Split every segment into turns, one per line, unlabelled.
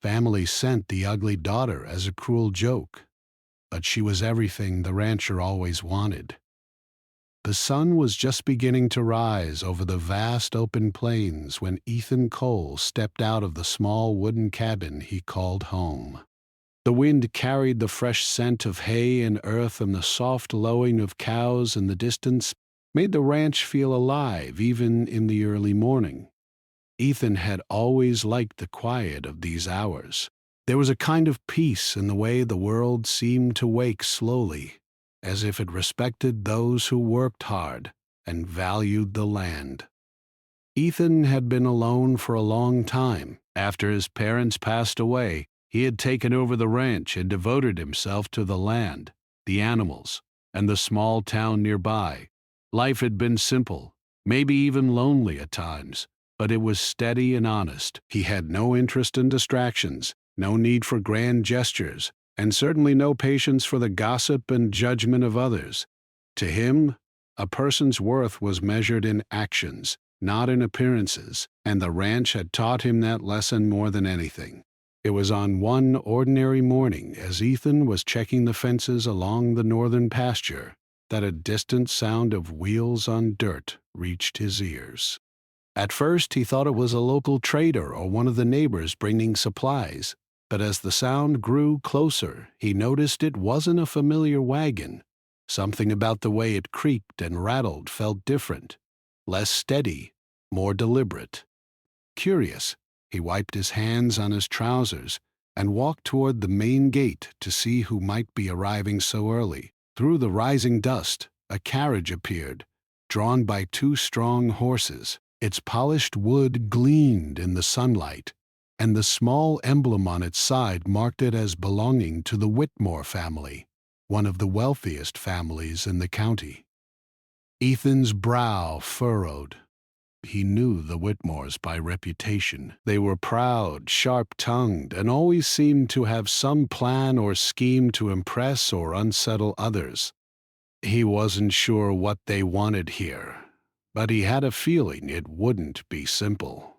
Family sent the ugly daughter as a cruel joke, but she was everything the rancher always wanted. The sun was just beginning to rise over the vast open plains when Ethan Cole stepped out of the small wooden cabin he called home. The wind carried the fresh scent of hay and earth, and the soft lowing of cows in the distance made the ranch feel alive even in the early morning. Ethan had always liked the quiet of these hours. There was a kind of peace in the way the world seemed to wake slowly, as if it respected those who worked hard and valued the land. Ethan had been alone for a long time. After his parents passed away, he had taken over the ranch and devoted himself to the land, the animals, and the small town nearby. Life had been simple, maybe even lonely at times, but it was steady and honest. He had no interest in distractions, no need for grand gestures, and certainly no patience for the gossip and judgment of others. To him, a person's worth was measured in actions, not in appearances, and the ranch had taught him that lesson more than anything. It was on one ordinary morning, as Ethan was checking the fences along the northern pasture, that a distant sound of wheels on dirt reached his ears. At first he thought it was a local trader or one of the neighbors bringing supplies, but as the sound grew closer, he noticed it wasn't a familiar wagon. Something about the way it creaked and rattled felt different, less steady, more deliberate. Curious, he wiped his hands on his trousers and walked toward the main gate to see who might be arriving so early. Through the rising dust, a carriage appeared, drawn by two strong horses. Its polished wood gleamed in the sunlight, and the small emblem on its side marked it as belonging to the Whitmore family, one of the wealthiest families in the county. Ethan's brow furrowed. He knew the Whitmores by reputation. They were proud, sharp-tongued, and always seemed to have some plan or scheme to impress or unsettle others. He wasn't sure what they wanted here, but he had a feeling it wouldn't be simple.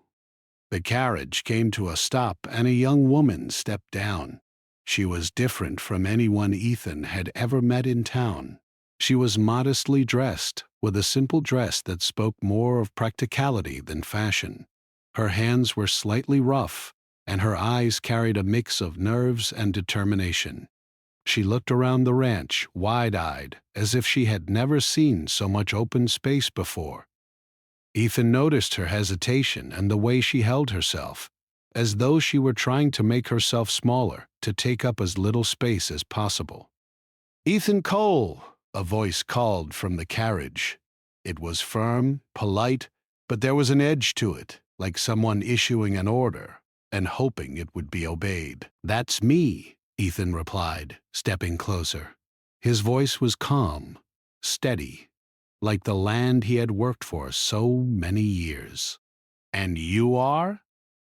The carriage came to a stop, and a young woman stepped down. She was different from anyone Ethan had ever met in town. She was modestly dressed, with a simple dress that spoke more of practicality than fashion. Her hands were slightly rough, and her eyes carried a mix of nerves and determination. She looked around the ranch, wide-eyed, as if she had never seen so much open space before. Ethan noticed her hesitation and the way she held herself, as though she were trying to make herself smaller, to take up as little space as possible. "Ethan Cole!" a voice called from the carriage. It was firm, polite, but there was an edge to it, like someone issuing an order and hoping it would be obeyed. "That's me," Ethan replied, stepping closer. His voice was calm, steady, like the land he had worked for so many years. "And you are?"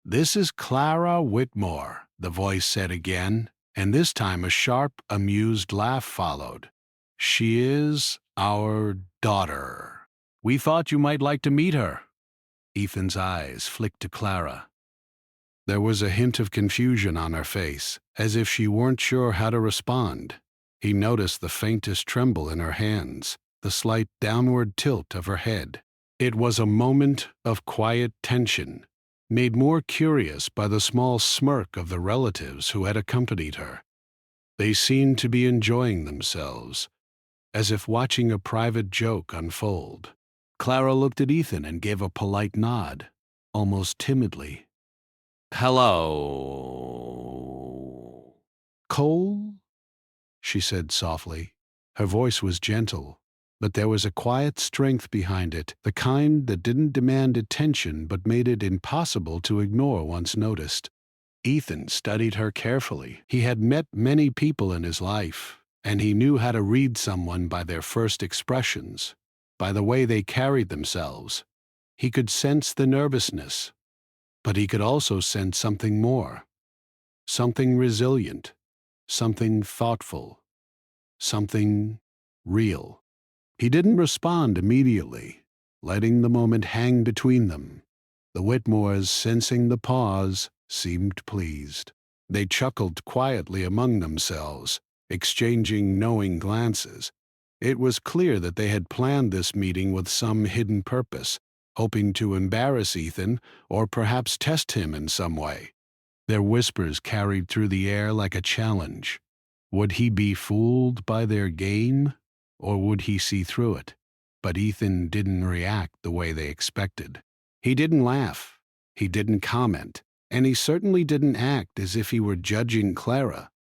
"This is Clara Whitmore," the voice said again, and this time a sharp, amused laugh followed. "She is our daughter. We thought you might like to meet her." Ethan's eyes flicked to Clara. There was a hint of confusion on her face, as if she weren't sure how to respond. He noticed the faintest tremble in her hands, the slight downward tilt of her head. It was a moment of quiet tension, made more curious by the small smirk of the relatives who had accompanied her. They seemed to be enjoying themselves, as if watching a private joke unfold. Clara looked at Ethan and gave a polite nod, almost timidly. "Hello." "Cole?" she said softly. Her voice was gentle, but there was a quiet strength behind it, the kind that didn't demand attention but made it impossible to ignore once noticed. Ethan studied her carefully. He had met many people in his life, and he knew how to read someone by their first expressions, by the way they carried themselves. He could sense the nervousness, but he could also sense something more, something resilient, something thoughtful, something real. He didn't respond immediately, letting the moment hang between them. The Whitmores, sensing the pause, seemed pleased. They chuckled quietly among themselves, exchanging knowing glances. It was clear that they had planned this meeting with some hidden purpose, hoping to embarrass Ethan or perhaps test him in some way. Their whispers carried through the air like a challenge. Would he be fooled by their game, or would he see through it? But Ethan didn't react the way they expected. He didn't laugh, he didn't comment, and he certainly didn't act as if he were judging Clara.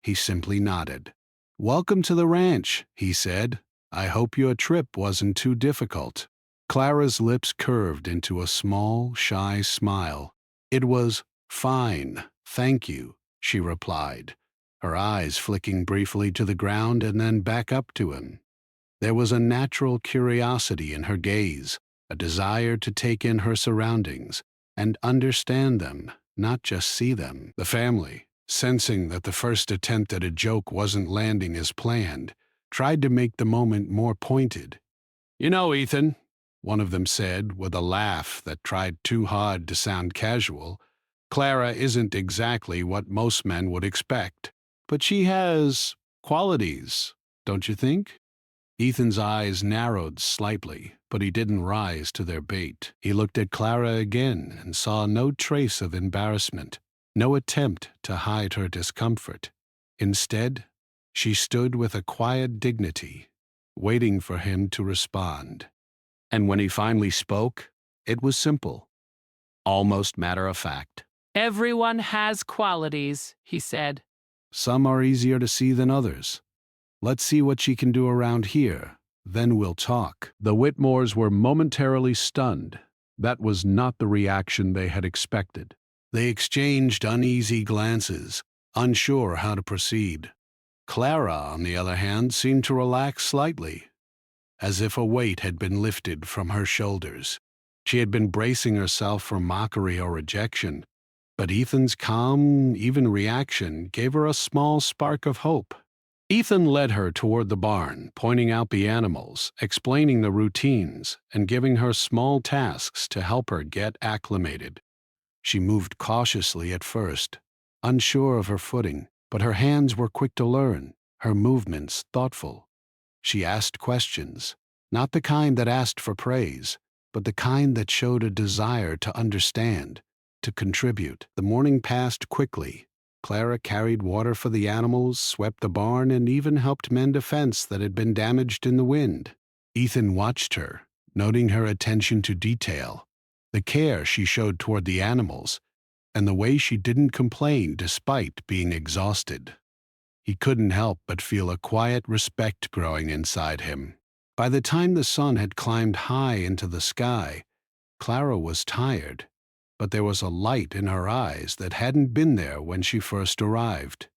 He simply nodded. "Welcome to the ranch," he said. "I hope your trip wasn't too difficult." Clara's lips curved into a small, shy smile. "It was fine, thank you," she replied, her eyes flicking briefly to the ground and then back up to him. There was a natural curiosity in her gaze, a desire to take in her surroundings and understand them, not just see them. The family, sensing that the first attempt at a joke wasn't landing as planned, tried to make the moment more pointed. "You know, Ethan," one of them said with a laugh that tried too hard to sound casual, "Clara isn't exactly what most men would expect, but she has qualities, don't you think?" Ethan's eyes narrowed slightly, but he didn't rise to their bait. He looked at Clara again and saw no trace of embarrassment, no attempt to hide her discomfort. Instead, she stood with a quiet dignity, waiting for him to respond. And when he finally spoke, it was simple, almost matter of fact.
"Everyone has qualities," he said.
"Some are easier to see than others. Let's see what she can do around here, then we'll talk." The Whitmores were momentarily stunned. That was not the reaction they had expected. They exchanged uneasy glances, unsure how to proceed. Clara, on the other hand, seemed to relax slightly, as if a weight had been lifted from her shoulders. She had been bracing herself for mockery or rejection, but Ethan's calm, even reaction gave her a small spark of hope. Ethan led her toward the barn, pointing out the animals, explaining the routines, and giving her small tasks to help her get acclimated. She moved cautiously at first, unsure of her footing, but her hands were quick to learn, her movements thoughtful. She asked questions, not the kind that asked for praise, but the kind that showed a desire to understand, to contribute. The morning passed quickly. Clara carried water for the animals, swept the barn, and even helped mend a fence that had been damaged in the wind. Ethan watched her, noting her attention to detail, the care she showed toward the animals, and the way she didn't complain despite being exhausted. He couldn't help but feel a quiet respect growing inside him. By the time the sun had climbed high into the sky, Clara was tired, but there was a light in her eyes that hadn't been there when she first arrived.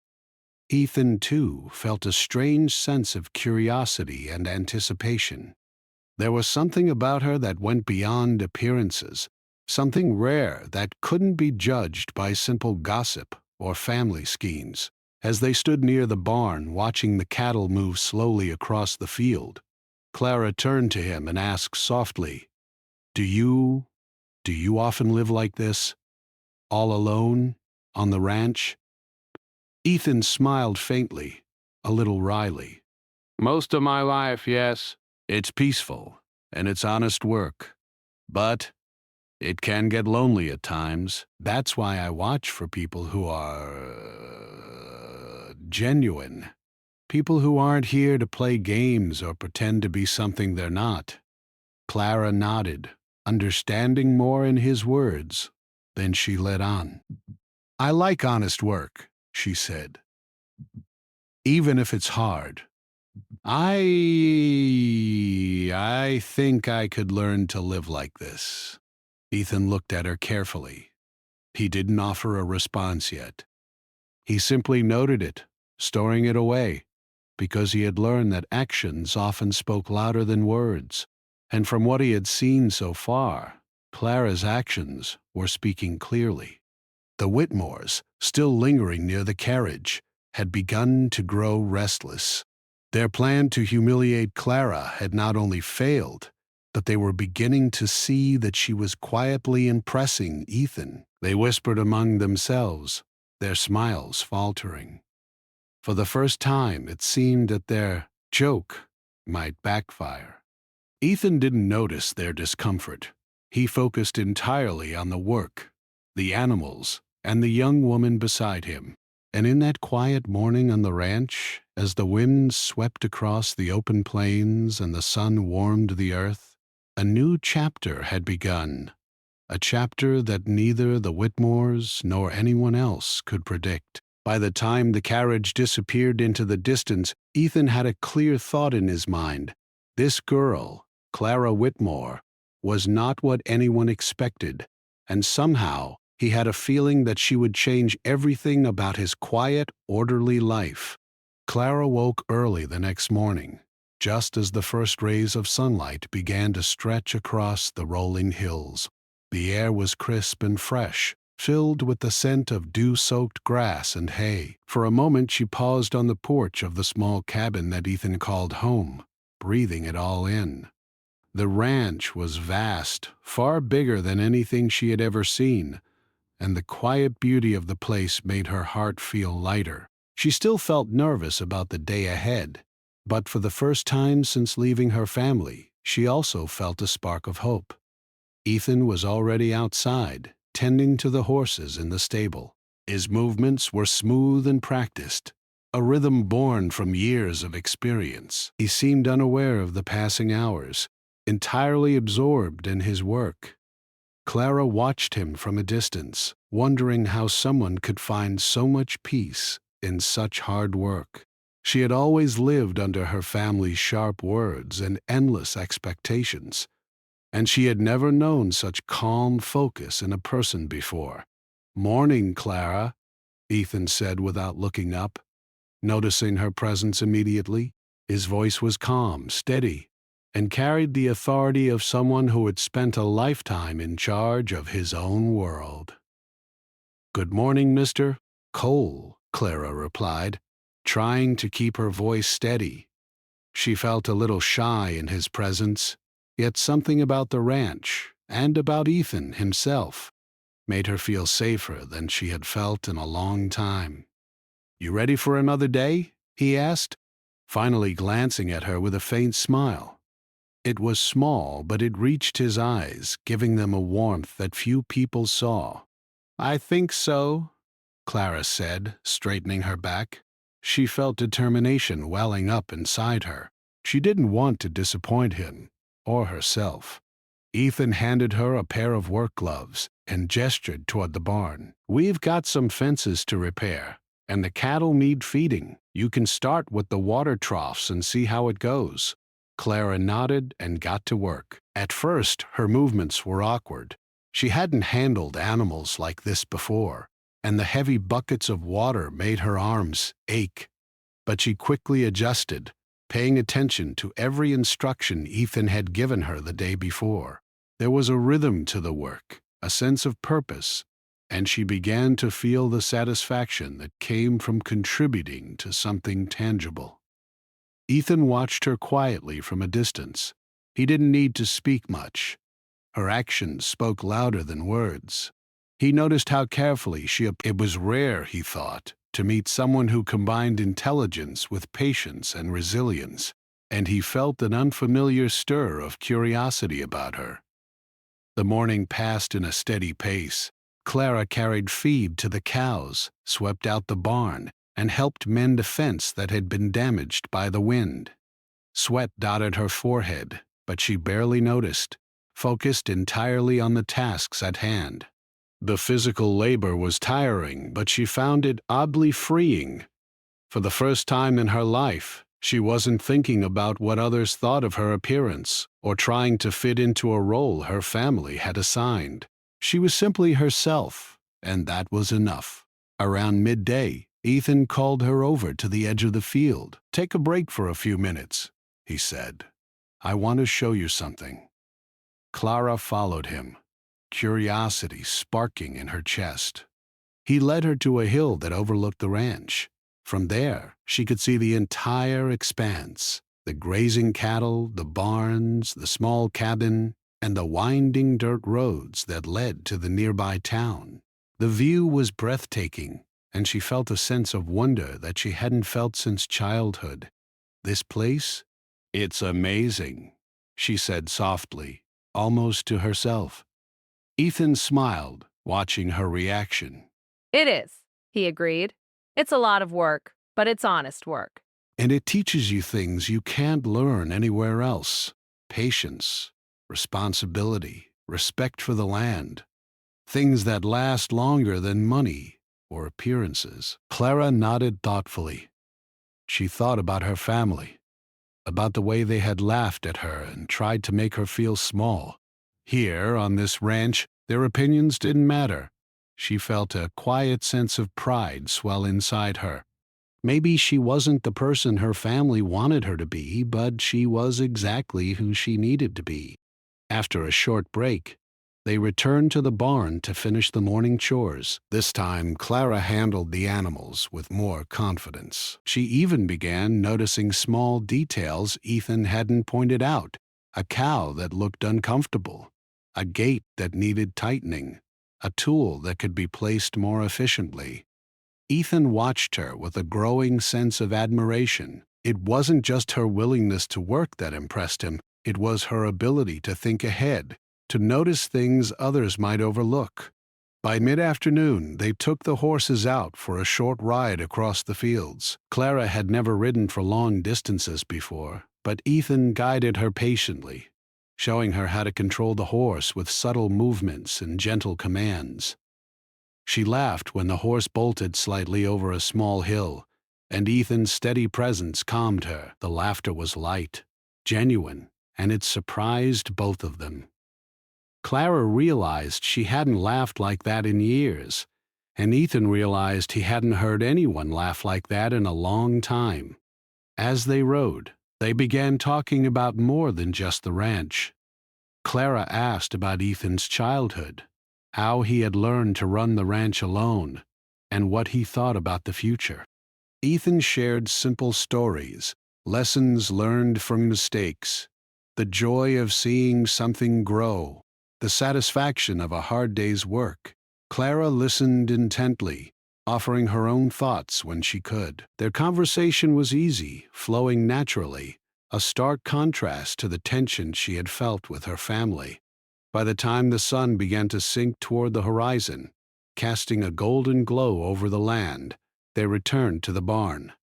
Ethan, too, felt a strange sense of curiosity and anticipation. There was something about her that went beyond appearances, something rare that couldn't be judged by simple gossip or family schemes. As they stood near the barn, watching the cattle move slowly across the field, Clara turned to him and asked softly, Do you often live like this? All alone? On the ranch?" Ethan smiled faintly, a little wryly. "Most of my life, yes. It's peaceful, and it's honest work. But it can get lonely at times. That's why I watch for people who are genuine. People who aren't here to play games or pretend to be something they're not." Clara nodded, understanding more in his words. Then she led on. "I like honest work," she said, "even if it's hard. I think I could learn to live like this." Ethan looked at her carefully. He didn't offer a response yet. He simply noted it, storing it away, because he had learned that actions often spoke louder than words. And from what he had seen so far, Clara's actions were speaking clearly. The Whitmores, still lingering near the carriage, had begun to grow restless. Their plan to humiliate Clara had not only failed, but they were beginning to see that she was quietly impressing Ethan. They whispered among themselves, their smiles faltering. For the first time, it seemed that their joke might backfire. Ethan didn't notice their discomfort. He focused entirely on the work, the animals, and the young woman beside him. And in that quiet morning on the ranch, as the wind swept across the open plains and the sun warmed the earth, a new chapter had begun, a chapter that neither the Whitmores nor anyone else could predict. By the time the carriage disappeared into the distance, Ethan had a clear thought in his mind. This girl, Clara Whitmore, was not what anyone expected, and somehow he had a feeling that she would change everything about his quiet, orderly life. Clara woke early the next morning, just as the first rays of sunlight began to stretch across the rolling hills. The air was crisp and fresh, filled with the scent of dew-soaked grass and hay. For a moment she paused on the porch of the small cabin that Ethan called home, breathing it all in. The ranch was vast, far bigger than anything she had ever seen, and the quiet beauty of the place made her heart feel lighter. She still felt nervous about the day ahead, but for the first time since leaving her family, she also felt a spark of hope. Ethan was already outside, tending to the horses in the stable. His movements were smooth and practiced, a rhythm born from years of experience. He seemed unaware of the passing hours, entirely absorbed in his work. Clara watched him from a distance, wondering how someone could find so much peace in such hard work. She had always lived under her family's sharp words and endless expectations, and she had never known such calm focus in a person before. "Morning, Clara," Ethan said without looking up. Noticing her presence immediately, his voice was calm, steady, and carried the authority of someone who had spent a lifetime in charge of his own world. "Good morning, Mr. Cole," Clara replied, trying to keep her voice steady. She felt a little shy in his presence, yet something about the ranch, and about Ethan himself, made her feel safer than she had felt in a long time. "You ready for another day?" he asked, finally glancing at her with a faint smile. It was small, but it reached his eyes, giving them a warmth that few people saw. "I think so," Clara said, straightening her back. She felt determination welling up inside her. She didn't want to disappoint him, or herself. Ethan handed her a pair of work gloves and gestured toward the barn. "We've got some fences to repair, and the cattle need feeding. You can start with the water troughs and see how it goes." Clara nodded and got to work. At first, her movements were awkward. She hadn't handled animals like this before, and the heavy buckets of water made her arms ache. But she quickly adjusted, paying attention to every instruction Ethan had given her the day before. There was a rhythm to the work, a sense of purpose, and she began to feel the satisfaction that came from contributing to something tangible. Ethan watched her quietly from a distance. He didn't need to speak much. Her actions spoke louder than words. He noticed how carefully it was rare, he thought, to meet someone who combined intelligence with patience and resilience, and he felt an unfamiliar stir of curiosity about her. The morning passed in a steady pace. Clara carried feed to the cows, swept out the barn, and helped mend a fence that had been damaged by the wind. Sweat dotted her forehead, but she barely noticed, focused entirely on the tasks at hand. The physical labor was tiring, but she found it oddly freeing. For the first time in her life, she wasn't thinking about what others thought of her appearance, or trying to fit into a role her family had assigned. She was simply herself, and that was enough. Around midday, Ethan called her over to the edge of the field. "Take a break for a few minutes," he said. "I want to show you something." Clara followed him, curiosity sparking in her chest. He led her to a hill that overlooked the ranch. From there, she could see the entire expanse, the grazing cattle, the barns, the small cabin, and the winding dirt roads that led to the nearby town. The view was breathtaking, and she felt a sense of wonder that she hadn't felt since childhood. This place? It's amazing, she said softly, almost to herself. Ethan smiled, watching her reaction.
It is, he agreed. It's a lot of work, but it's honest work.
And it teaches you things you can't learn anywhere else. Patience, responsibility, respect for the land. Things that last longer than money or appearances. Clara nodded thoughtfully. She thought about her family, about the way they had laughed at her and tried to make her feel small. Here, on this ranch, their opinions didn't matter. She felt a quiet sense of pride swell inside her. Maybe she wasn't the person her family wanted her to be, but she was exactly who she needed to be. After a short break, they returned to the barn to finish the morning chores. This time, Clara handled the animals with more confidence. She even began noticing small details Ethan hadn't pointed out. A cow that looked uncomfortable, a gate that needed tightening, a tool that could be placed more efficiently. Ethan watched her with a growing sense of admiration. It wasn't just her willingness to work that impressed him, it was her ability to think ahead, to notice things others might overlook. By mid-afternoon, they took the horses out for a short ride across the fields. Clara had never ridden for long distances before, but Ethan guided her patiently, showing her how to control the horse with subtle movements and gentle commands. She laughed when the horse bolted slightly over a small hill, and Ethan's steady presence calmed her. The laughter was light, genuine, and it surprised both of them. Clara realized she hadn't laughed like that in years, and Ethan realized he hadn't heard anyone laugh like that in a long time. As they rode, they began talking about more than just the ranch. Clara asked about Ethan's childhood, how he had learned to run the ranch alone, and what he thought about the future. Ethan shared simple stories, lessons learned from mistakes, the joy of seeing something grow, the satisfaction of a hard day's work. Clara listened intently, offering her own thoughts when she could. Their conversation was easy, flowing naturally, a stark contrast to the tension she had felt with her family. By the time the sun began to sink toward the horizon, casting a golden glow over the land, they returned to the barn.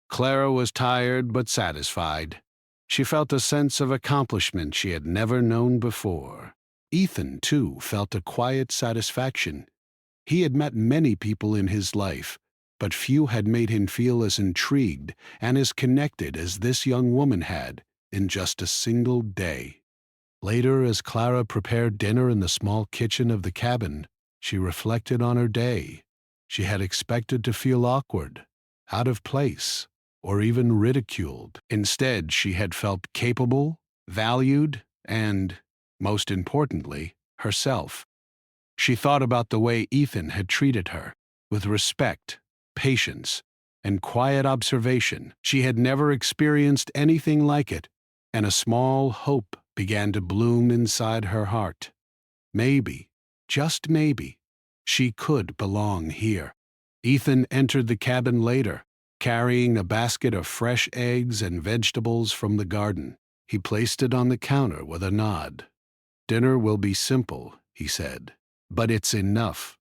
Clara was tired but satisfied. She felt a sense of accomplishment she had never known before. Ethan, too, felt a quiet satisfaction. He had met many people in his life, but few had made him feel as intrigued and as connected as this young woman had in just a single day. Later, as Clara prepared dinner in the small kitchen of the cabin, she reflected on her day. She had expected to feel awkward, out of place, or even ridiculed. Instead, she had felt capable, valued, and, most importantly, herself. She thought about the way Ethan had treated her, with respect, patience, and quiet observation. She had never experienced anything like it, and a small hope began to bloom inside her heart. Maybe, just maybe, she could belong here. Ethan entered the cabin later, carrying a basket of fresh eggs and vegetables from the garden. He placed it on the counter with a nod. "Dinner will be simple," he said. "But it's enough."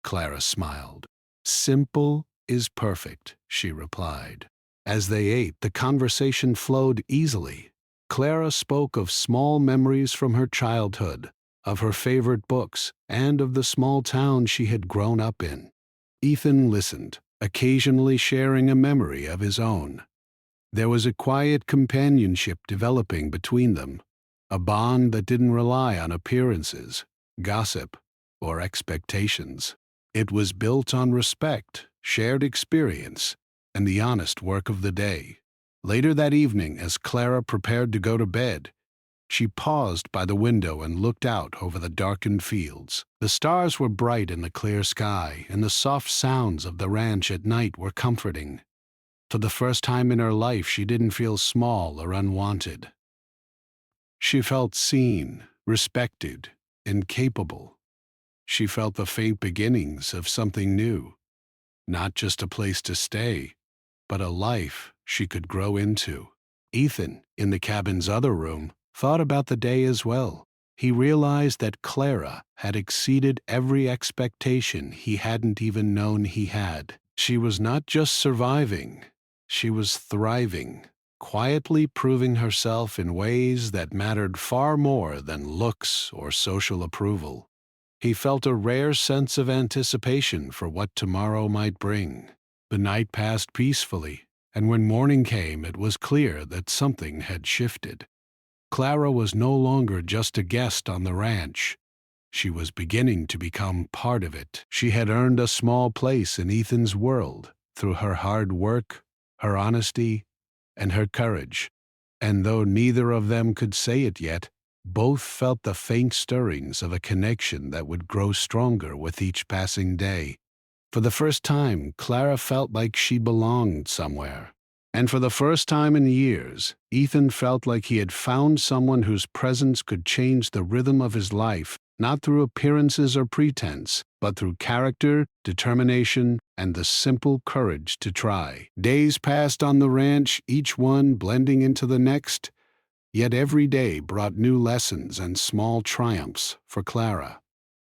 Clara smiled. "Simple is perfect," she replied. As they ate, the conversation flowed easily. Clara spoke of small memories from her childhood, of her favorite books, and of the small town she had grown up in. Ethan listened, occasionally sharing a memory of his own. There was a quiet companionship developing between them, a bond that didn't rely on appearances, gossip, or expectations. It was built on respect, shared experience, and the honest work of the day. Later that evening, as Clara prepared to go to bed, she paused by the window and looked out over the darkened fields. The stars were bright in the clear sky, and the soft sounds of the ranch at night were comforting. For the first time in her life, she didn't feel small or unwanted. She felt seen, respected, and capable. She felt the faint beginnings of something new, not just a place to stay, but a life she could grow into. Ethan, in the cabin's other room, thought about the day as well. He realized that Clara had exceeded every expectation he hadn't even known he had. She was not just surviving, she was thriving, quietly proving herself in ways that mattered far more than looks or social approval. He felt a rare sense of anticipation for what tomorrow might bring. The night passed peacefully, and when morning came, it was clear that something had shifted. Clara was no longer just a guest on the ranch. She was beginning to become part of it. She had earned a small place in Ethan's world through her hard work, her honesty, and her courage. And though neither of them could say it yet, both felt the faint stirrings of a connection that would grow stronger with each passing day. For the first time, Clara felt like she belonged somewhere. And for the first time in years, Ethan felt like he had found someone whose presence could change the rhythm of his life, not through appearances or pretense, but through character, determination, and the simple courage to try. Days passed on the ranch, each one blending into the next, yet every day brought new lessons and small triumphs for Clara.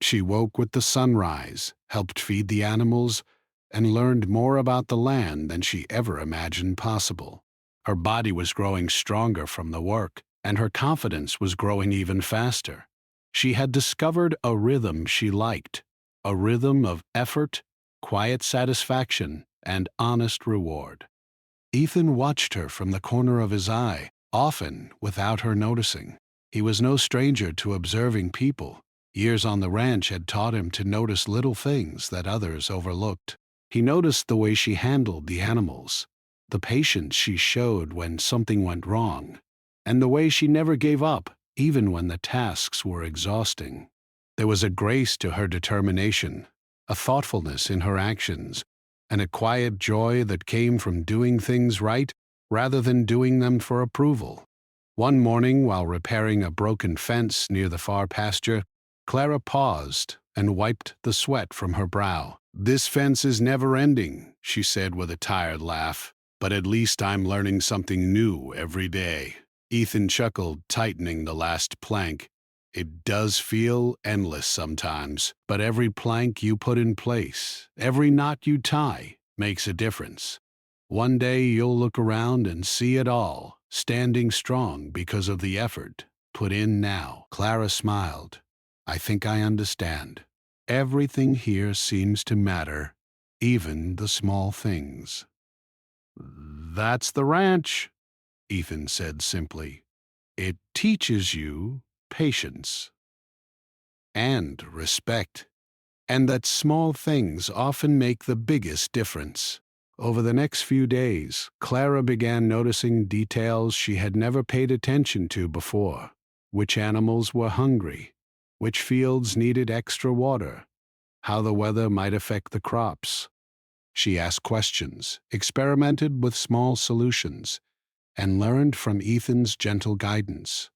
She woke with the sunrise, helped feed the animals, and learned more about the land than she ever imagined possible. Her body was growing stronger from the work, and her confidence was growing even faster. She had discovered a rhythm she liked, a rhythm of effort, quiet satisfaction, and honest reward. Ethan watched her from the corner of his eye, often without her noticing. He was no stranger to observing people. Years on the ranch had taught him to notice little things that others overlooked. He noticed the way she handled the animals, the patience she showed when something went wrong, and the way she never gave up, even when the tasks were exhausting. There was a grace to her determination, a thoughtfulness in her actions, and a quiet joy that came from doing things right rather than doing them for approval. One morning, while repairing a broken fence near the far pasture, Clara paused and wiped the sweat from her brow. "This fence is never-ending," she said with a tired laugh, "but at least I'm learning something new every day." Ethan chuckled, tightening the last plank. "It does feel endless sometimes, but every plank you put in place, every knot you tie, makes a difference. One day you'll look around and see it all, standing strong because of the effort put in now." Clara smiled. "I think I understand. Everything here seems to matter, even the small things." "That's the ranch," Ethan said simply. "It teaches you patience and respect, and that small things often make the biggest difference." Over the next few days, Clara began noticing details she had never paid attention to before. Which animals were hungry, which fields needed extra water, how the weather might affect the crops. She asked questions, experimented with small solutions, and learned from Ethan's gentle guidance.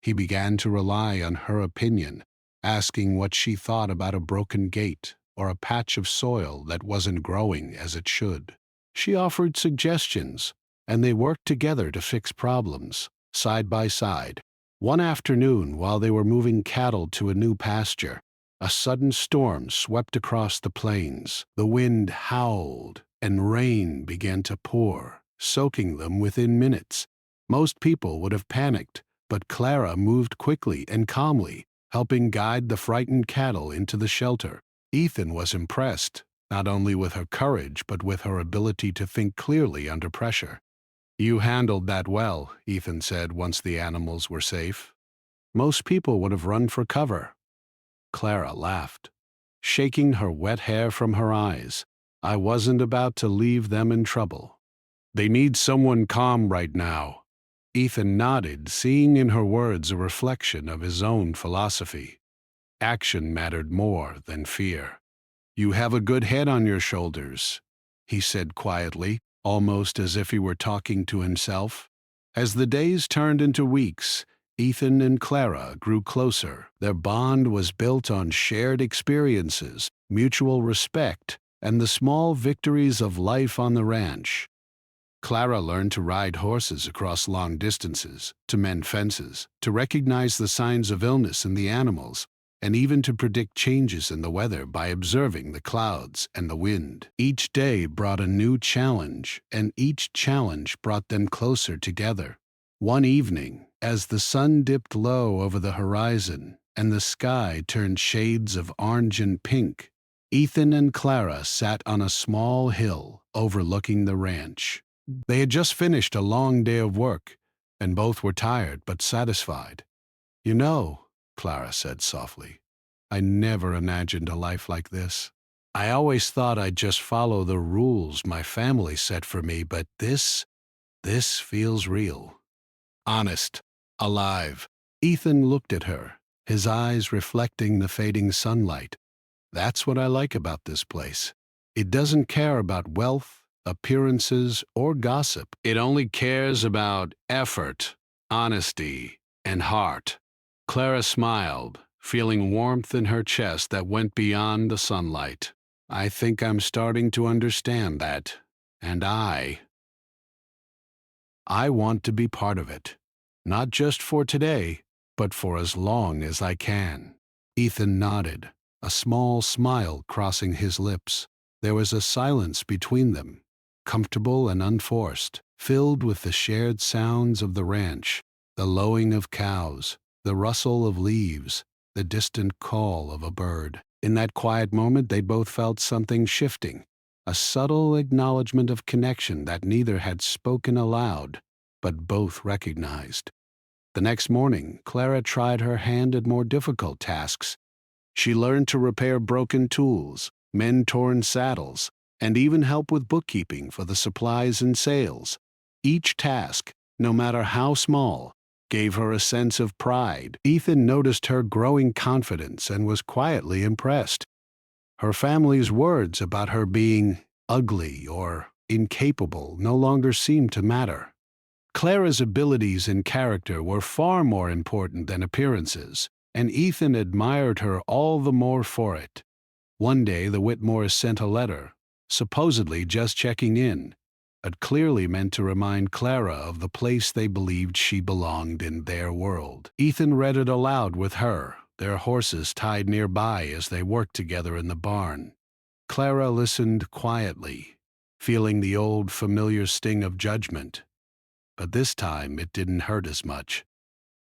He began to rely on her opinion, asking what she thought about a broken gate or a patch of soil that wasn't growing as it should. She offered suggestions, and they worked together to fix problems, side by side. One afternoon, while they were moving cattle to a new pasture, a sudden storm swept across the plains. The wind howled, and rain began to pour, soaking them within minutes. Most people would have panicked, but Clara moved quickly and calmly, helping guide the frightened cattle into the shelter. Ethan was impressed, not only with her courage but with her ability to think clearly under pressure. "You handled that well," Ethan said once the animals were safe. "Most people would have run for cover." Clara laughed, shaking her wet hair from her eyes. "I wasn't about to leave them in trouble. They need someone calm right now." Ethan nodded, seeing in her words a reflection of his own philosophy. Action mattered more than fear. "You have a good head on your shoulders," he said quietly, almost as if he were talking to himself. As the days turned into weeks, Ethan and Clara grew closer. Their bond was built on shared experiences, mutual respect, and the small victories of life on the ranch. Clara learned to ride horses across long distances, to mend fences, to recognize the signs of illness in the animals, and even to predict changes in the weather by observing the clouds and the wind. Each day brought a new challenge, and each challenge brought them closer together. One evening, as the sun dipped low over the horizon and the sky turned shades of orange and pink, Ethan and Clara sat on a small hill overlooking the ranch. They had just finished a long day of work, and both were tired but satisfied. "You know," Clara said softly, "I never imagined a life like this. I always thought I'd just follow the rules my family set for me, but this feels real. Honest, alive." Ethan looked at her, his eyes reflecting the fading sunlight. "That's what I like about this place. It doesn't care about wealth, appearances, or gossip. It only cares about effort, honesty, and heart." Clara smiled, feeling warmth in her chest that went beyond the sunlight. "I think I'm starting to understand that, and I want to be part of it. Not just for today, but for as long as I can." Ethan nodded, a small smile crossing his lips. There was a silence between them, comfortable and unforced, filled with the shared sounds of the ranch, the lowing of cows, the rustle of leaves, the distant call of a bird. In that quiet moment, they both felt something shifting, a subtle acknowledgement of connection that neither had spoken aloud, but both recognized. The next morning, Clara tried her hand at more difficult tasks. She learned to repair broken tools, mend torn saddles, and even help with bookkeeping for the supplies and sales. Each task, no matter how small, gave her a sense of pride. Ethan noticed her growing confidence and was quietly impressed. Her family's words about her being ugly or incapable no longer seemed to matter. Clara's abilities and character were far more important than appearances, and Ethan admired her all the more for it. One day the Whitmores sent a letter, supposedly just checking in, but clearly meant to remind Clara of the place they believed she belonged in their world. Ethan read it aloud with her, their horses tied nearby as they worked together in the barn. Clara listened quietly, feeling the old familiar sting of judgment. But this time it didn't hurt as much.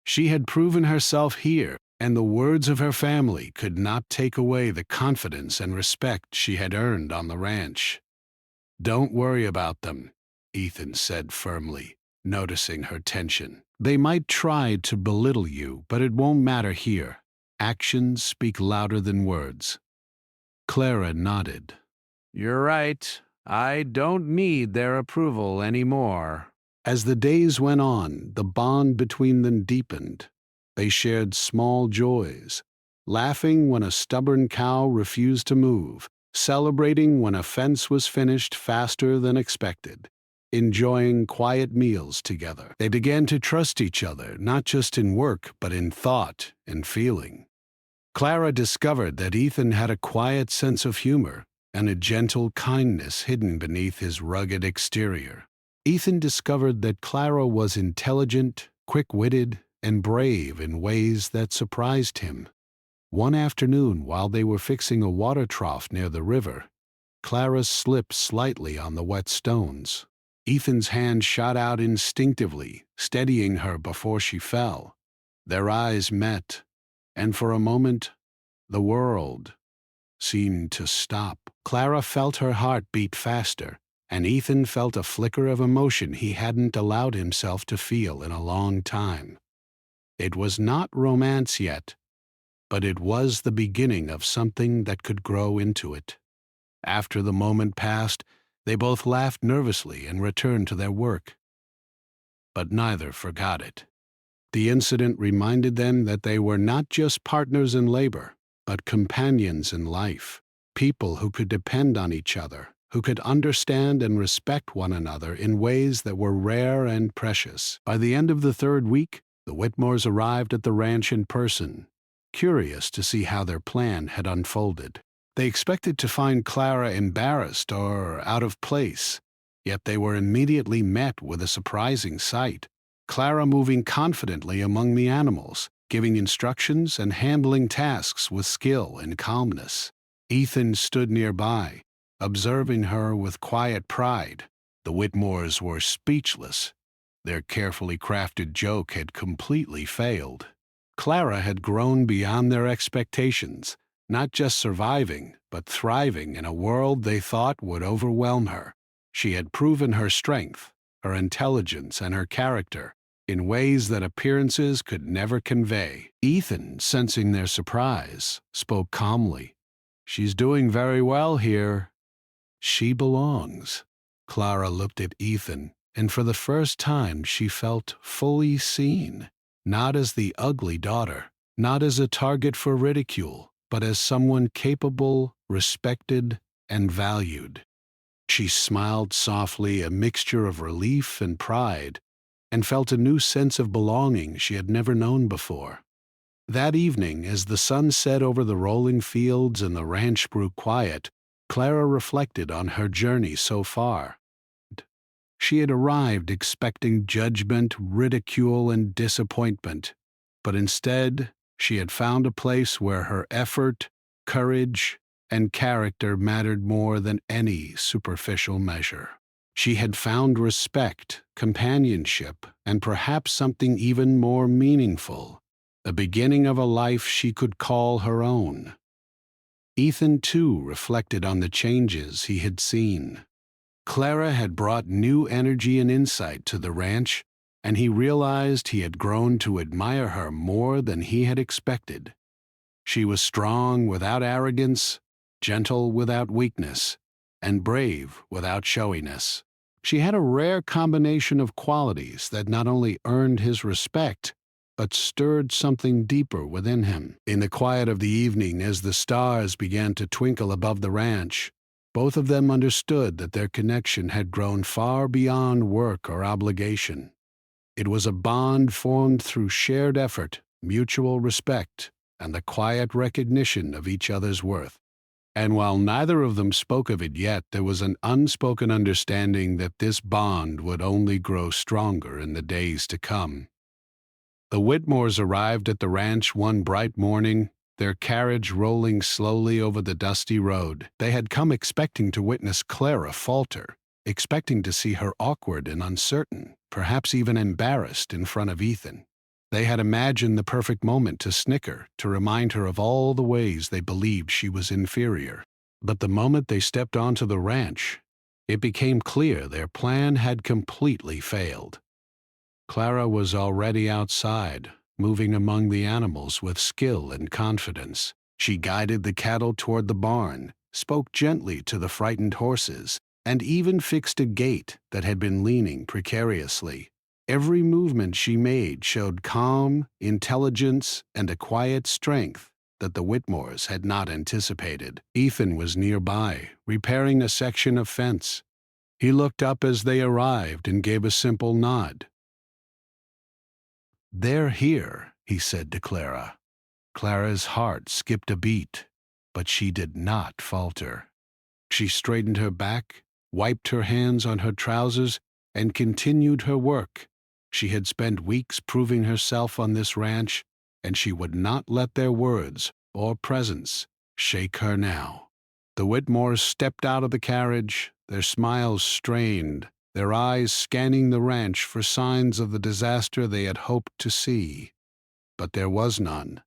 She had proven herself here, and the words of her family could not take away the confidence and respect she had earned on the ranch. "Don't worry about them," Ethan said firmly, noticing her tension. "They might try to belittle you, but it won't matter here. Actions speak louder than words." Clara nodded. "You're right. I don't need their approval anymore." As the days went on, the bond between them deepened. They shared small joys, laughing when a stubborn cow refused to move, celebrating when a fence was finished faster than expected, enjoying quiet meals together. They began to trust each other, not just in work, but in thought and feeling. Clara discovered that Ethan had a quiet sense of humor and a gentle kindness hidden beneath his rugged exterior. Ethan discovered that Clara was intelligent, quick-witted, and brave in ways that surprised him. One afternoon, while they were fixing a water trough near the river, Clara slipped slightly on the wet stones. Ethan's hand shot out instinctively, steadying her before she fell. Their eyes met, and for a moment, the world seemed to stop. Clara felt her heart beat faster, and Ethan felt a flicker of emotion he hadn't allowed himself to feel in a long time. It was not romance yet, but it was the beginning of something that could grow into it. After the moment passed, they both laughed nervously and returned to their work. But neither forgot it. The incident reminded them that they were not just partners in labor, but companions in life, people who could depend on each other, who could understand and respect one another in ways that were rare and precious. By the end of the third week, The Whitmores arrived at the ranch in person, curious to see how their plan had unfolded. They expected to find Clara embarrassed or out of place, yet they were immediately met with a surprising sight. Clara moving confidently among the animals, giving instructions and handling tasks with skill and calmness. Ethan stood nearby, observing her with quiet pride. The Whitmores were speechless. Their carefully crafted joke had completely failed. Clara had grown beyond their expectations, not just surviving, but thriving in a world they thought would overwhelm her. She had proven her strength, her intelligence, and her character in ways that appearances could never convey. Ethan, sensing their surprise, spoke calmly. "She's doing very well here. She belongs." Clara looked at Ethan, and for the first time she felt fully seen, not as the ugly daughter, not as a target for ridicule, but as someone capable, respected, and valued. She smiled softly, a mixture of relief and pride, and felt a new sense of belonging she had never known before. That evening, as the sun set over the rolling fields and the ranch grew quiet, Clara reflected on her journey so far. She had arrived expecting judgment, ridicule, and disappointment, but instead she had found a place where her effort, courage, and character mattered more than any superficial measure. She had found respect, companionship, and perhaps something even more meaningful, the beginning of a life she could call her own. Ethan, too, reflected on the changes he had seen. Clara had brought new energy and insight to the ranch, and he realized he had grown to admire her more than he had expected. She was strong without arrogance, gentle without weakness, and brave without showiness. She had a rare combination of qualities that not only earned his respect, but stirred something deeper within him. In the quiet of the evening, as the stars began to twinkle above the ranch, both of them understood that their connection had grown far beyond work or obligation. It was a bond formed through shared effort, mutual respect, and the quiet recognition of each other's worth. And while neither of them spoke of it yet, there was an unspoken understanding that this bond would only grow stronger in the days to come. The Whitmores arrived at the ranch one bright morning, their carriage rolling slowly over the dusty road. They had come expecting to witness Clara falter, expecting to see her awkward and uncertain, perhaps even embarrassed in front of Ethan. They had imagined the perfect moment to snicker, to remind her of all the ways they believed she was inferior. But the moment they stepped onto the ranch, it became clear their plan had completely failed. Clara was already outside, moving among the animals with skill and confidence. She guided the cattle toward the barn, spoke gently to the frightened horses, and even fixed a gate that had been leaning precariously. Every movement she made showed calm, intelligence, and a quiet strength that the Whitmores had not anticipated. Ethan was nearby, repairing a section of fence. He looked up as they arrived and gave a simple nod. "They're here," he said to Clara. Clara's heart skipped a beat, but she did not falter. She straightened her back, wiped her hands on her trousers, and continued her work. She had spent weeks proving herself on this ranch, and she would not let their words or presence shake her now. The Whitmores stepped out of the carriage, their smiles strained, their eyes scanning the ranch for signs of the disaster they had hoped to see. But there was none.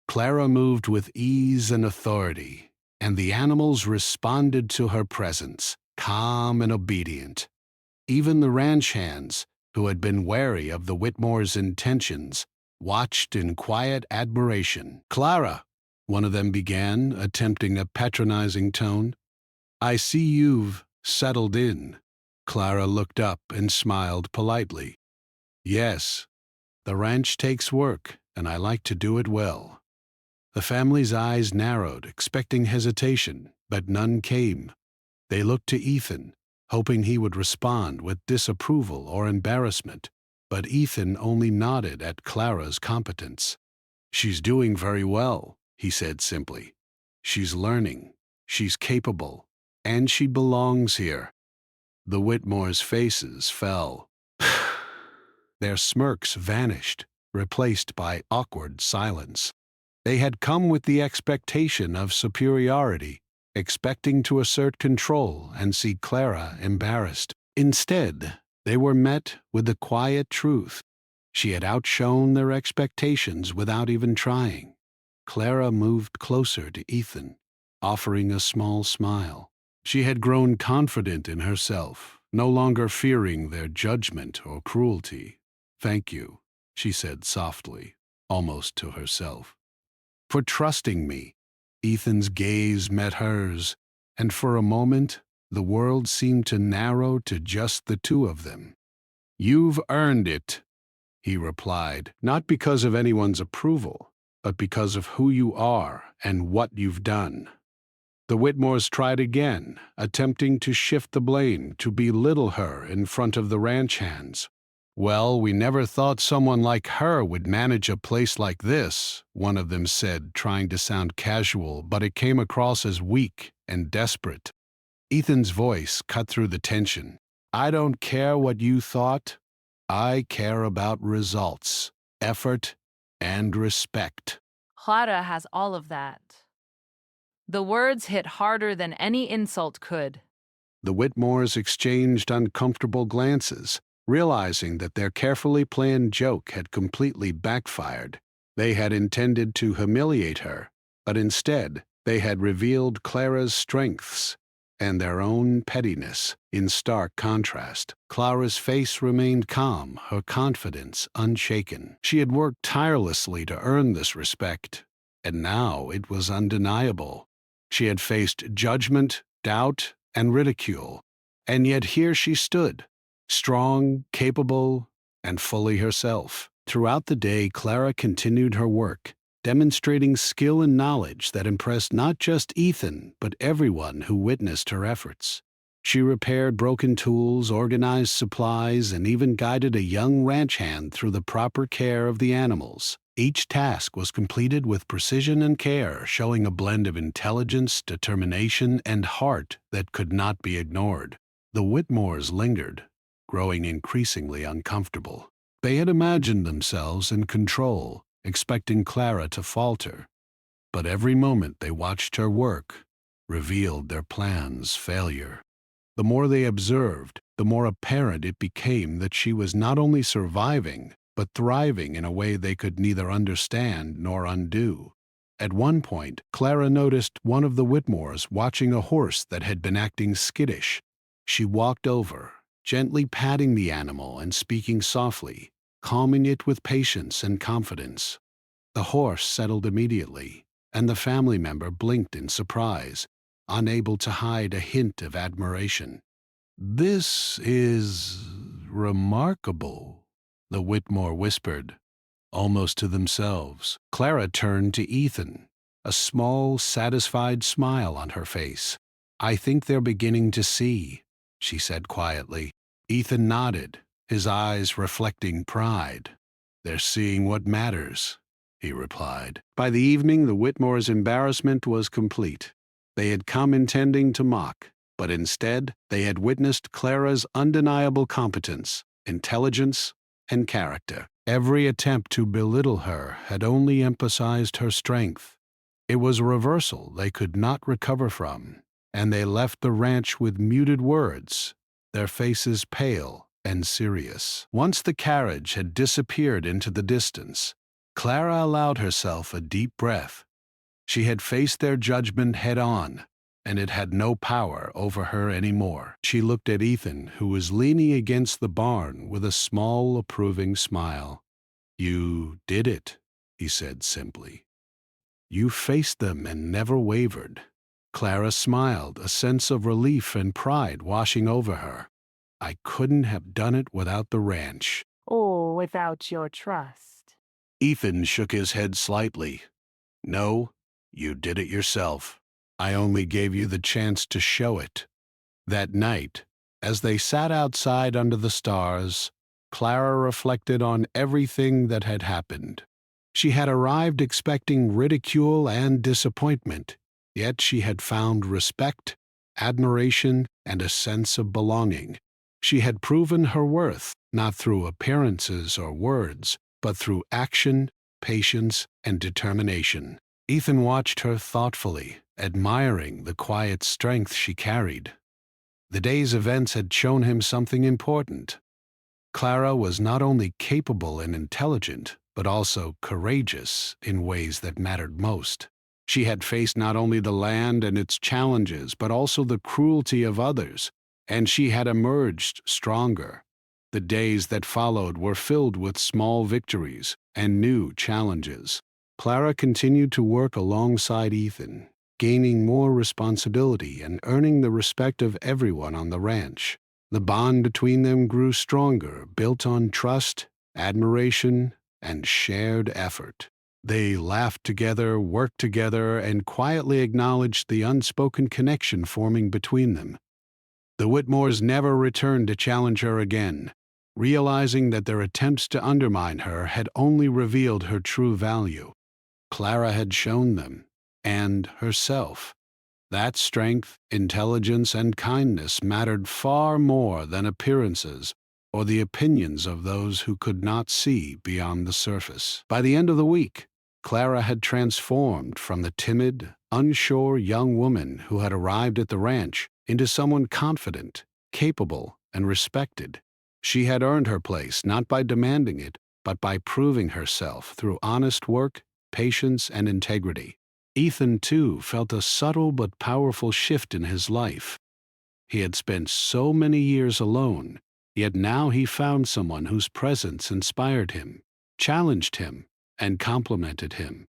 Clara moved with ease and authority, and the animals responded to her presence, calm and obedient. Even the ranch hands, who had been wary of the Whitmores' intentions, watched in quiet admiration. "Clara," one of them began, attempting a patronizing tone, "I see you've settled in." Clara looked up and smiled politely. "Yes, the ranch takes work, and I like to do it well." The family's eyes narrowed, expecting hesitation, but none came. They looked to Ethan, hoping he would respond with disapproval or embarrassment. But Ethan only nodded at Clara's competence. "She's doing very well," he said simply. "She's learning, she's capable, and she belongs here." The Whitmores' faces fell. Their smirks vanished, replaced by awkward silence. They had come with the expectation of superiority, expecting to assert control and see Clara embarrassed. Instead, they were met with the quiet truth. She had outshone their expectations without even trying. Clara moved closer to Ethan, offering a small smile. She had grown confident in herself, no longer fearing their judgment or cruelty. "Thank you," she said softly, almost to herself, "for trusting me." Ethan's gaze met hers, and for a moment the world seemed to narrow to just the two of them. "You've earned it," he replied, "not because of anyone's approval, but because of who you are and what you've done." The Whitmores tried again, attempting to shift the blame, to belittle her in front of the ranch hands. "Well, we never thought someone like her would manage a place like this," one of them said, trying to sound casual, but it came across as weak and desperate. Ethan's voice cut through the tension. "I don't care what you thought. I care about results, effort, and respect."
Clara has all of that. The words hit harder than any insult could.
The Whitmores exchanged uncomfortable glances, realizing that their carefully planned joke had completely backfired. They had intended to humiliate her, but instead they had revealed Clara's strengths and their own pettiness in stark contrast. Clara's face remained calm, her confidence unshaken. She had worked tirelessly to earn this respect, and now it was undeniable. She had faced judgment, doubt, and ridicule, and yet here she stood, strong, capable, and fully herself. Throughout the day, Clara continued her work, demonstrating skill and knowledge that impressed not just Ethan, but everyone who witnessed her efforts. She repaired broken tools, organized supplies, and even guided a young ranch hand through the proper care of the animals. Each task was completed with precision and care, showing a blend of intelligence, determination, and heart that could not be ignored. The Whitmores lingered, growing increasingly uncomfortable. They had imagined themselves in control, expecting Clara to falter. But every moment they watched her work revealed their plan's failure. The more they observed, the more apparent it became that she was not only surviving, but thriving in a way they could neither understand nor undo. At one point, Clara noticed one of the Whitmores watching a horse that had been acting skittish. She walked over, gently patting the animal and speaking softly, calming it with patience and confidence. The horse settled immediately, and the family member blinked in surprise, unable to hide a hint of admiration. "This is remarkable," the Whitmore whispered, almost to themselves. Clara turned to Ethan, a small, satisfied smile on her face. "I think they're beginning to see," she said quietly. Ethan nodded, his eyes reflecting pride. "They're seeing what matters," he replied. By the evening, the Whitmores' embarrassment was complete. They had come intending to mock, but instead they had witnessed Clara's undeniable competence, intelligence, and character. Every attempt to belittle her had only emphasized her strength. It was a reversal they could not recover from, and they left the ranch with muted words, their faces pale and serious. Once the carriage had disappeared into the distance, Clara allowed herself a deep breath. She had faced their judgment head-on, and it had no power over her anymore. She looked at Ethan, who was leaning against the barn with a small, approving smile. "You did it," he said simply. "You faced them and never wavered." Clara smiled, a sense of relief and pride washing over her. "I couldn't have done it without the ranch."
Or without your trust.
Ethan shook his head slightly. "No, you did it yourself. I only gave you the chance to show it." That night, as they sat outside under the stars, Clara reflected on everything that had happened. She had arrived expecting ridicule and disappointment, yet she had found respect, admiration, and a sense of belonging. She had proven her worth, not through appearances or words, but through action, patience, and determination. Ethan watched her thoughtfully, admiring the quiet strength she carried. The day's events had shown him something important. Clara was not only capable and intelligent, but also courageous in ways that mattered most. She had faced not only the land and its challenges, but also the cruelty of others, and she had emerged stronger. The days that followed were filled with small victories and new challenges. Clara continued to work alongside Ethan, gaining more responsibility and earning the respect of everyone on the ranch. The bond between them grew stronger, built on trust, admiration, and shared effort. They laughed together, worked together, and quietly acknowledged the unspoken connection forming between them. The Whitmores never returned to challenge her again, realizing that their attempts to undermine her had only revealed her true value. Clara had shown them, and herself, that strength, intelligence, and kindness mattered far more than appearances or the opinions of those who could not see beyond the surface. By the end of the week, Clara had transformed from the timid, unsure young woman who had arrived at the ranch into someone confident, capable, and respected. She had earned her place not by demanding it, but by proving herself through honest work, patience, and integrity. Ethan, too, felt a subtle but powerful shift in his life. He had spent so many years alone, yet now he found someone whose presence inspired him, challenged him, and complimented him.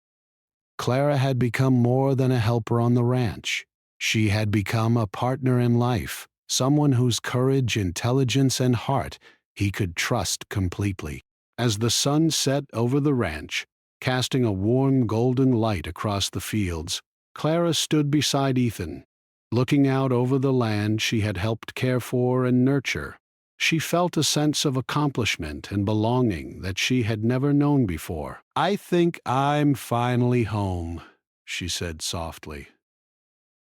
Clara had become more than a helper on the ranch. She had become a partner in life, someone whose courage, intelligence, and heart he could trust completely. As the sun set over the ranch, casting a warm golden light across the fields, Clara stood beside Ethan, looking out over the land she had helped care for and nurture. She felt a sense of accomplishment and belonging that she had never known before. "I think I'm finally home," she said softly.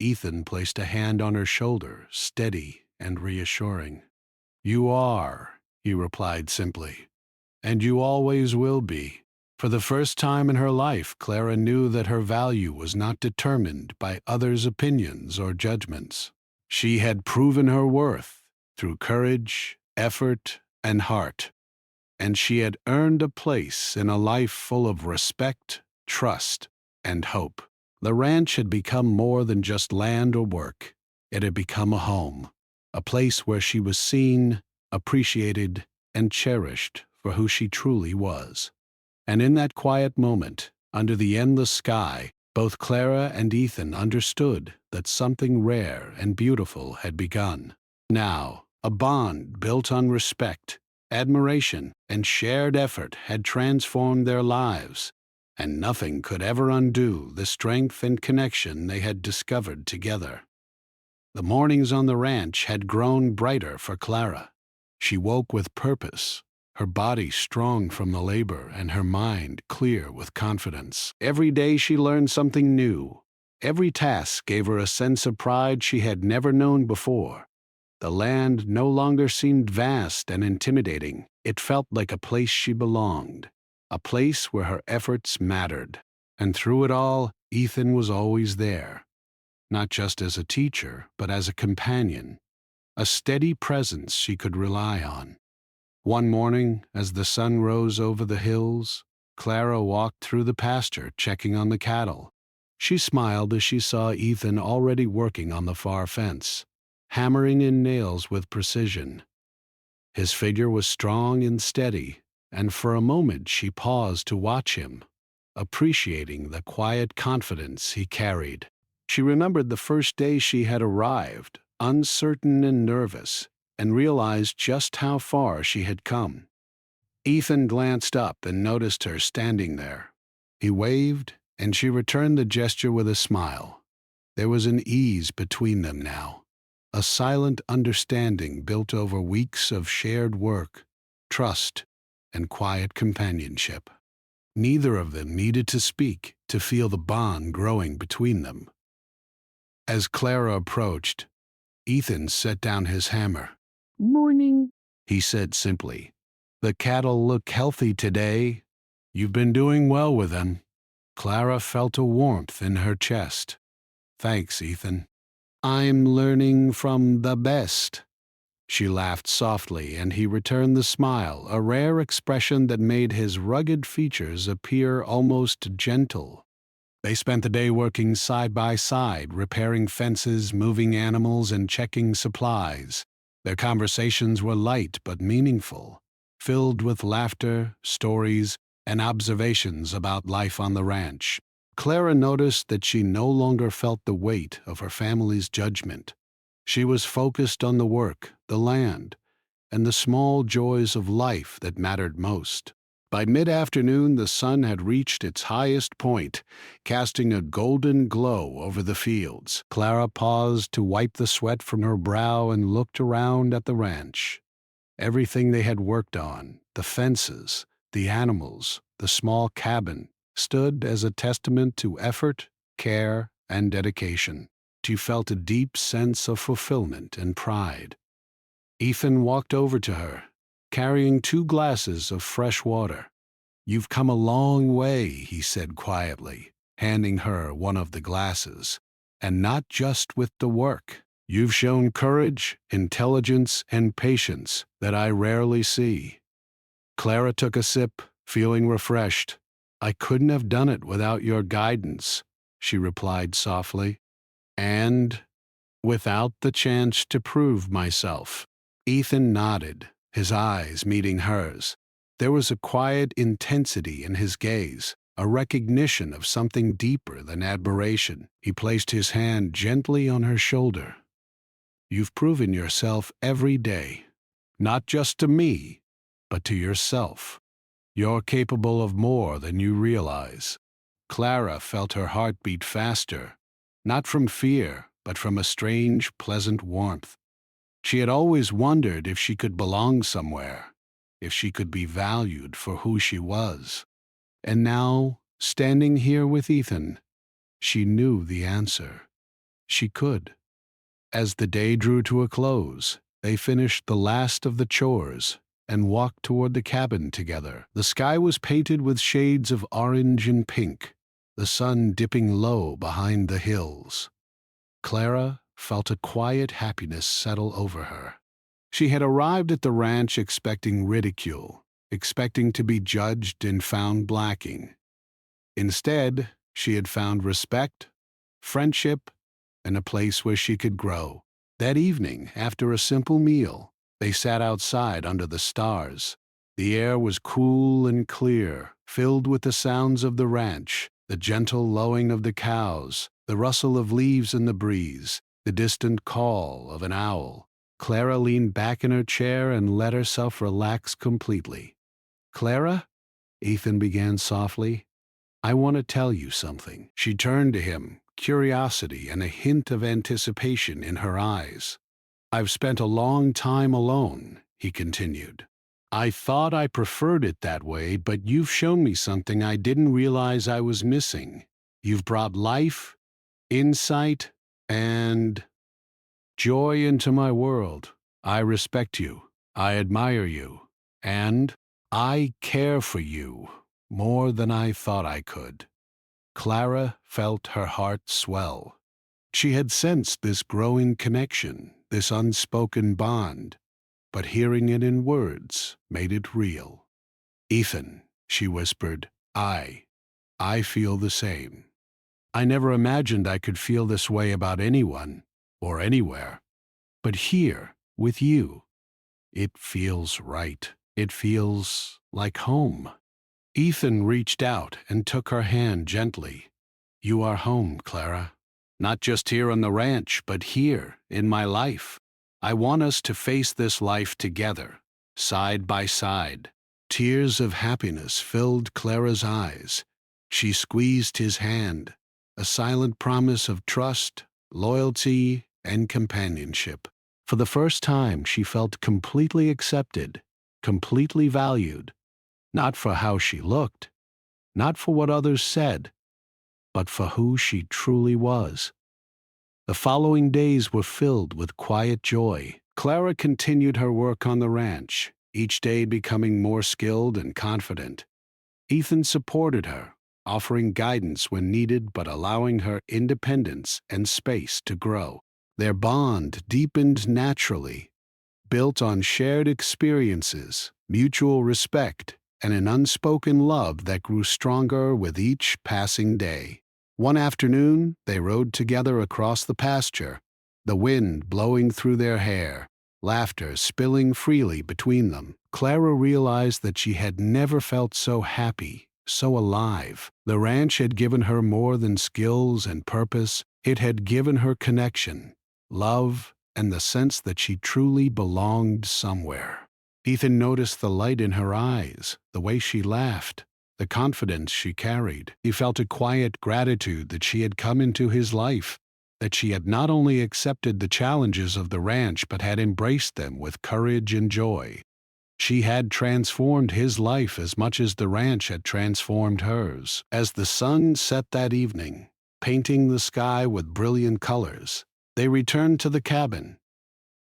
Ethan placed a hand on her shoulder, steady and reassuring. "You are," he replied simply, "and you always will be." For the first time in her life, Clara knew that her value was not determined by others' opinions or judgments. She had proven her worth through courage, effort, and heart, and she had earned a place in a life full of respect, trust, and hope. The ranch had become more than just land or work. It had become a home, a place where she was seen, appreciated, and cherished for who she truly was. And in that quiet moment, under the endless sky, both Clara and Ethan understood that something rare and beautiful had begun. Now, a bond built on respect, admiration, and shared effort had transformed their lives, and nothing could ever undo the strength and connection they had discovered together. The mornings on the ranch had grown brighter for Clara. She woke with purpose, her body strong from the labor and her mind clear with confidence. Every day she learned something new. Every task gave her a sense of pride she had never known before. The land no longer seemed vast and intimidating. It felt like a place she belonged, a place where her efforts mattered. And through it all, Ethan was always there, not just as a teacher, but as a companion, a steady presence she could rely on. One morning, as the sun rose over the hills, Clara walked through the pasture checking on the cattle. She smiled as she saw Ethan already working on the far fence, hammering in nails with precision. His figure was strong and steady, and for a moment she paused to watch him, appreciating the quiet confidence he carried. She remembered the first day she had arrived, uncertain and nervous, and realized just how far she had come. Ethan glanced up and noticed her standing there. He waved, and she returned the gesture with a smile. There was an ease between them now, a silent understanding built over weeks of shared work, trust, and quiet companionship. Neither of them needed to speak to feel the bond growing between them. As Clara approached, Ethan set down his hammer.
Morning.
He said simply, "The cattle look healthy today. You've been doing well with them." Clara felt a warmth in her chest. "Thanks, Ethan. I'm learning from the best." She laughed softly, and he returned the smile, a rare expression that made his rugged features appear almost gentle. They spent the day working side by side, repairing fences, moving animals, and checking supplies. Their conversations were light but meaningful, filled with laughter, stories, and observations about life on the ranch. Clara noticed that she no longer felt the weight of her family's judgment. She was focused on the work, the land, and the small joys of life that mattered most. By mid-afternoon, the sun had reached its highest point, casting a golden glow over the fields. Clara paused to wipe the sweat from her brow and looked around at the ranch. Everything they had worked on, the fences, the animals, the small cabin, stood as a testament to effort, care, and dedication. She felt a deep sense of fulfillment and pride. Ethan walked over to her, carrying 2 glasses of fresh water. "You've come a long way," he said quietly, handing her one of the glasses. "And not just with the work. You've shown courage, intelligence, and patience that I rarely see." Clara took a sip, feeling refreshed. "I couldn't have done it without your guidance," she replied softly. "And without the chance to prove myself." Ethan nodded, his eyes meeting hers. There was a quiet intensity in his gaze, a recognition of something deeper than admiration. He placed his hand gently on her shoulder. "You've proven yourself every day, not just to me, but to yourself. You're capable of more than you realize." Clara felt her heart beat faster, not from fear, but from a strange, pleasant warmth. She had always wondered if she could belong somewhere, if she could be valued for who she was. And now, standing here with Ethan, she knew the answer. She could. As the day drew to a close, they finished the last of the chores and walked toward the cabin together. The sky was painted with shades of orange and pink, the sun dipping low behind the hills. Clara felt a quiet happiness settle over her. She had arrived at the ranch expecting ridicule, expecting to be judged and found lacking. Instead, she had found respect, friendship, and a place where she could grow. That evening, after a simple meal, they sat outside under the stars. The air was cool and clear, filled with the sounds of the ranch, the gentle lowing of the cows, the rustle of leaves in the breeze, the distant call of an owl. Clara leaned back in her chair and let herself relax completely. "Clara," Ethan began softly, "I want to tell you something." She turned to him, curiosity and a hint of anticipation in her eyes. "I've spent a long time alone," he continued. "I thought I preferred it that way, but you've shown me something I didn't realize I was missing. You've brought life, insight, and joy into my world. I respect you, I admire you, and I care for you more than I thought I could." Clara felt her heart swell. She had sensed this growing connection, this unspoken bond, but hearing it in words made it real. "Ethan," she whispered, I feel the same. I never imagined I could feel this way about anyone or anywhere. But here, with you, it feels right. It feels like home." Ethan reached out and took her hand gently. "You are home, Clara. Not just here on the ranch, but here, in my life. I want us to face this life together, side by side." Tears of happiness filled Clara's eyes. She squeezed his hand, a silent promise of trust, loyalty, and companionship. For the first time, she felt completely accepted, completely valued, not for how she looked, not for what others said, but for who she truly was. The following days were filled with quiet joy. Clara continued her work on the ranch, each day becoming more skilled and confident. Ethan supported her, offering guidance when needed but allowing her independence and space to grow. Their bond deepened naturally, built on shared experiences, mutual respect, and an unspoken love that grew stronger with each passing day. One afternoon, they rode together across the pasture, the wind blowing through their hair, laughter spilling freely between them. Clara realized that she had never felt so happy, so alive. The ranch had given her more than skills and purpose. It had given her connection, love, and the sense that she truly belonged somewhere. Ethan noticed the light in her eyes, the way she laughed, the confidence she carried. He felt a quiet gratitude that she had come into his life, that she had not only accepted the challenges of the ranch but had embraced them with courage and joy. She had transformed his life as much as the ranch had transformed hers. As the sun set that evening, painting the sky with brilliant colors, they returned to the cabin.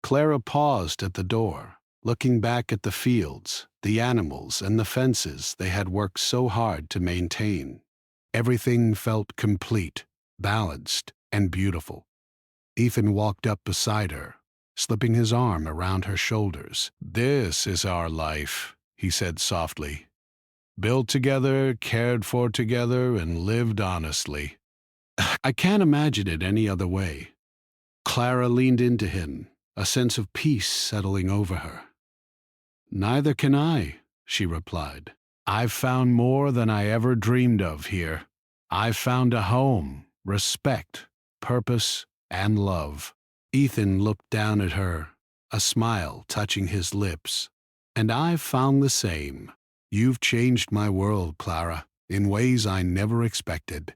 Clara paused at the door, looking back at the fields, the animals, and the fences they had worked so hard to maintain. Everything felt complete, balanced, and beautiful. Ethan walked up beside her, slipping his arm around her shoulders. "This is our life," he said softly. "Built together, cared for together, and lived honestly." "I can't imagine it any other way." Clara leaned into him, a sense of peace settling over her. "Neither can I," she replied. "I've found more than I ever dreamed of here. I've found a home, respect, purpose, and love." Ethan looked down at her, a smile touching his lips. "And I've found the same. You've changed my world, Clara, in ways I never expected."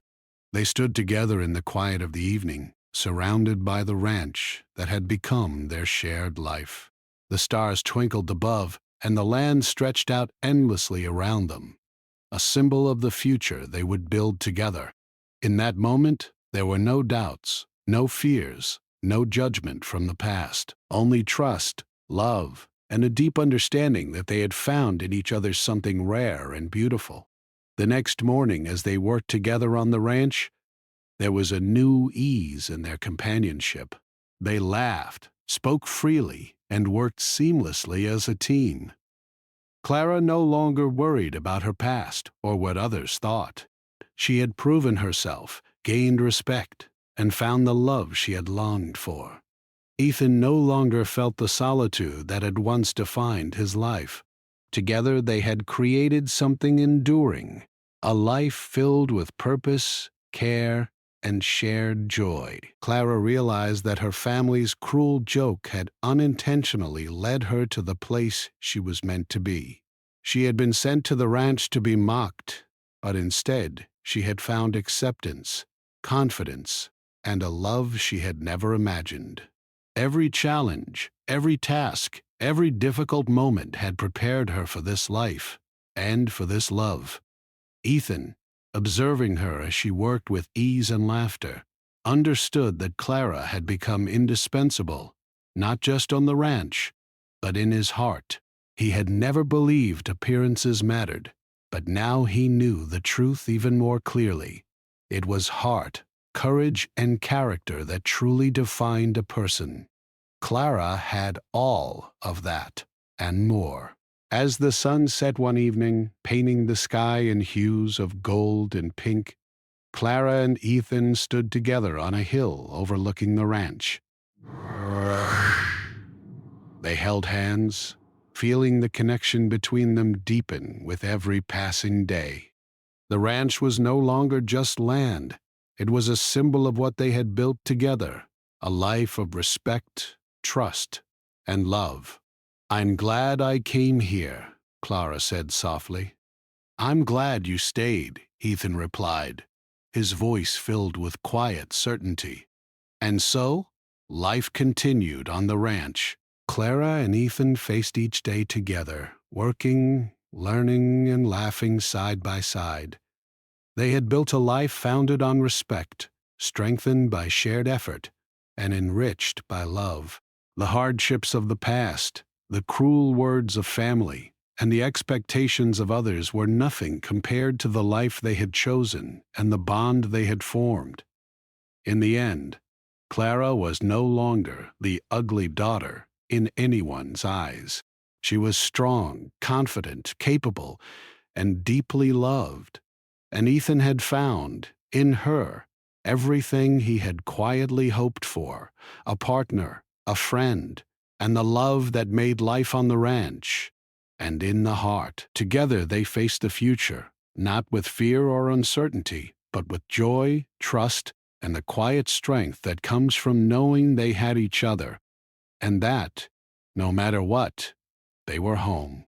They stood together in the quiet of the evening, surrounded by the ranch that had become their shared life. The stars twinkled above, and the land stretched out endlessly around them, a symbol of the future they would build together. In that moment, there were no doubts, no fears, no judgment from the past, only trust, love, and a deep understanding that they had found in each other something rare and beautiful. The next morning, as they worked together on the ranch, there was a new ease in their companionship. They laughed, spoke freely, and worked seamlessly as a team. Clara no longer worried about her past or what others thought. She had proven herself, gained respect, and found the love she had longed for. Ethan no longer felt the solitude that had once defined his life. Together they had created something enduring, a life filled with purpose, care, and shared joy. Clara realized that her family's cruel joke had unintentionally led her to the place she was meant to be. She had been sent to the ranch to be mocked, but instead she had found acceptance, confidence, and a love she had never imagined. Every challenge, every task, every difficult moment had prepared her for this life and for this love. Ethan, observing her as she worked with ease and laughter, understood that Clara had become indispensable, not just on the ranch, but in his heart. He had never believed appearances mattered, but now he knew the truth even more clearly. It was heart, courage, and character that truly defined a person. Clara had all of that, and more. As the sun set one evening, painting the sky in hues of gold and pink, Clara and Ethan stood together on a hill overlooking the ranch. They held hands, feeling the connection between them deepen with every passing day. The ranch was no longer just land. It was a symbol of what they had built together, a life of respect, trust, and love. "I'm glad I came here," Clara said softly. "I'm glad you stayed," Ethan replied, his voice filled with quiet certainty. And so, life continued on the ranch. Clara and Ethan faced each day together, working, learning, and laughing side by side. They had built a life founded on respect, strengthened by shared effort, and enriched by love. The hardships of the past, the cruel words of family, and the expectations of others were nothing compared to the life they had chosen and the bond they had formed. In the end, Clara was no longer the ugly daughter in anyone's eyes. She was strong, confident, capable, and deeply loved. And Ethan had found, in her, everything he had quietly hoped for: a partner, a friend, and the love that made life on the ranch and in the heart. Together they faced the future, not with fear or uncertainty, but with joy, trust, and the quiet strength that comes from knowing they had each other, and that, no matter what, they were home.